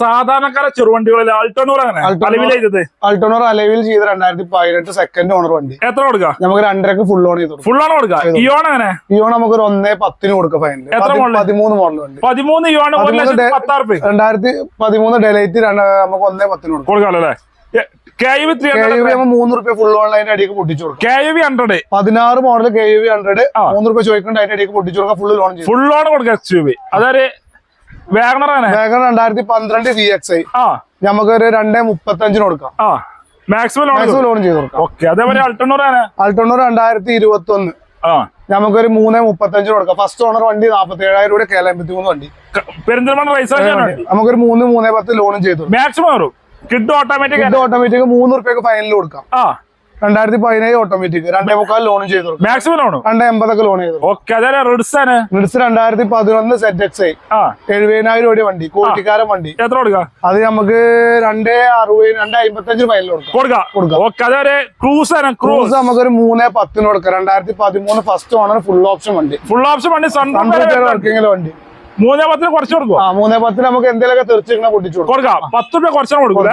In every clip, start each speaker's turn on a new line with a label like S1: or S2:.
S1: സാധാരണക്കാര ചെറുവണ്ടികളിൽ അൾട്ടോണൂർ
S2: അൾട്ടോണൂർ അലവിൽ ചെയ്ത് 2018 second owner വണ്ടി.
S1: എത്ര കൊടുക്കാം?
S2: നമുക്ക് 2.5 ഫുൾ ഓൺ ചെയ്തു.
S1: ഫുൾ ഓൺ കൊടുക്കാം. ഇയോൺ എങ്ങനെ?
S2: ഇയോൺ നമുക്ക് ഒരു 1.10 കൊടുക്കാം. ഫൈനൽ 13 മോഡൽ വണ്ടി.
S1: 13 ഇയോൺ
S2: 2013 ഡെലൈറ്റ് നമുക്ക് 1.10
S1: കൊടുക്കാം അല്ലേ?
S2: ₹3 ഫുൾ ഓൺലൈൻ അടിക്ക് പൊട്ടിച്ചു കൊടുക്കും. 16 മോഡൽ KUV 100 ₹3 ചോദിക്കേണ്ട അതിന്റെ അടിക്ക് പൊട്ടിച്ചു കൊടുക്കാം. ഫുൾ ലോൺ കൊടുക്കാം. SUV അതൊരു വേഗണർ 2012 VXI നമുക്കൊരു 2.35 കൊടുക്കാം.
S1: മാക്സിമം
S2: ലോൺ ചെയ്ത് കൊടുക്കാം.
S1: അതേപോലെ അൾട്ടോണൂർ
S2: 2021 നമുക്കൊരു 3.35 കൊടുക്കാം. ഫസ്റ്റ് ഓണർ വണ്ടി 47,000 രൂപ KL53 വണ്ടി.
S1: പെരിന്തൽമണ്ണ
S2: നമുക്കൊരു 3.10 ലോണും ചെയ്തു.
S1: മാക്സിമം കിഡ് ഓട്ടോമാറ്റിക്
S2: ₹3 ഫൈനൽ കൊടുക്കാം. 2017 ഓട്ടോമാറ്റിക് 2.25 ലോണും ചെയ്തു.
S1: മാക്സിമം ലോണും
S2: 2.80 ലോൺ ചെയ്തു.
S1: റിഡ്സ്
S2: 2011 ZXI 70,000 രൂപ വണ്ടി. കോട്ടിക്കാരൻ വണ്ടി.
S1: എത്ര കൊടുക്കാം?
S2: അത് നമുക്ക് 2.55 ഫൈനൽ കൊടുക്കാം. ക്രൂസ് നമുക്കൊരു 3.10 കൊടുക്കാം. 2013 ഫസ്റ്റ് ഓണർ ഫുൾ ഓപ്ഷൻ വണ്ടി. വർക്കിംഗ് വണ്ടി
S1: 3.10 കുറച്ച് കൊടുക്കും.
S2: 3.10 നമുക്ക് എന്തെങ്കിലുമൊക്കെ തെറിച്ചിങ്ങനെ പൊട്ടിച്ചു കൊടുക്കാം.
S1: ₹10 കുറച്ചാണ് കൊടുക്കുക.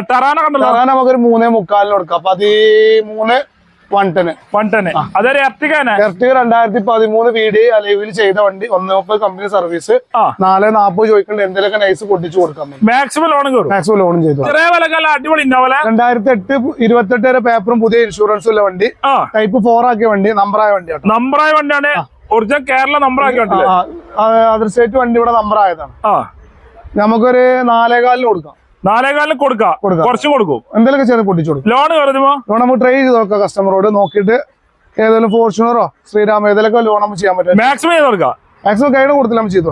S1: ടറാന കണ്ടല്ലോ,
S2: നമുക്കൊരു 3.25 കൊടുക്കാം. 13,110.
S1: അതൊരു എർട്ടിഗ
S2: 2013 VD അലവിൽ ചെയ്ത വണ്ടി. 1.30 കമ്പനി സർവീസ്. 4.40 ചോദിക്കേണ്ട എന്തെങ്കിലുമൊക്കെ നൈസ് പൊട്ടിച്ചു കൊടുക്കാം.
S1: മാക്സിമം ലോണും ചെയ്തു.
S2: 2008 28 വരെ പേപ്പറും പുതിയ ഇൻഷുറൻസും ഉള്ള വണ്ടി. ടൈപ്പ് 4 ആക്കിയ വണ്ടി. നമ്പറായ
S1: വണ്ടിയാണ്. ഒറിജിനൽ കേരള നമ്പർ ആക്കി
S2: അതർ സ്റ്റേറ്റ് വണ്ടി ഇവിടെ നമ്പർ ആയതാണ്. നമുക്കൊരു 4.25 കൊടുക്കാം.
S1: 4.25 കൊടുക്കാം. കുറച്ചും കൊടുക്കും.
S2: എന്തെങ്കിലും ചെയ്ത് പൊട്ടിച്ചു കൊടുക്കും.
S1: ലോൺ
S2: ലോൺ നമുക്ക് ട്രൈ ചെയ്ത് നോക്കാം. കസ്റ്റമറോട് നോക്കിയിട്ട് ഏതെങ്കിലും ഫോർച്യൂണറോ ശ്രീരാമ ഏതെങ്കിലും ലോൺ നമുക്ക് ചെയ്യാൻ പറ്റും.
S1: മാക്സിമം ചെയ്ത് കൊടുക്കാം.
S2: മാക്സിമം കൈഡ് കൊടുത്തില്ല നമുക്ക് ചെയ്തു.